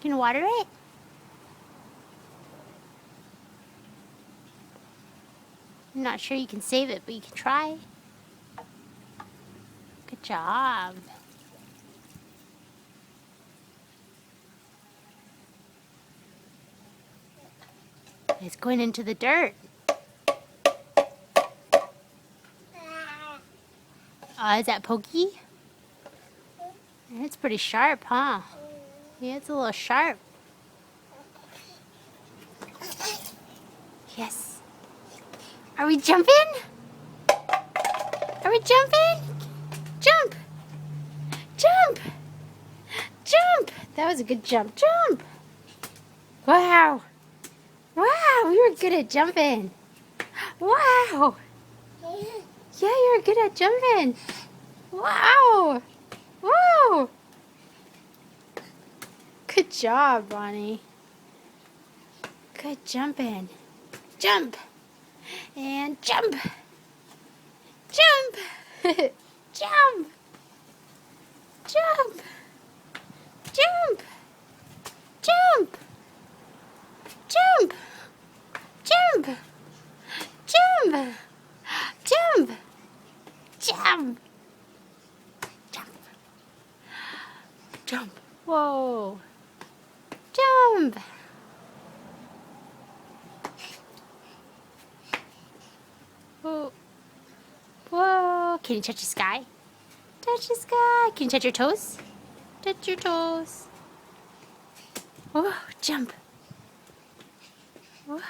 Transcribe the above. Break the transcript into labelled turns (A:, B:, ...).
A: Can you water it? I'm not sure you can save it, but you can try. Good job. It's going into the dirt. Is that pokey? It's pretty sharp, huh? Yeah, it's a little sharp. Yes. Are we jumping? Are we jumping? Jump! Jump! Jump! That was a good jump. Jump! Wow! Wow, you were good at jumping. Wow! Yeah, you were good at jumping. Wow! Wow! Good job, Bonnie. Good jumping. Jump! And jump! Jump! Jump! Jump! Jump! Jump! Jump! Jump! Jump! Jump! Jump! Jump! Jump! Whoa! Jump! Whoa! Whoa! Can you touch the sky? Touch the sky! Can you touch your toes? Touch your toes! Whoa! Jump! Whoa!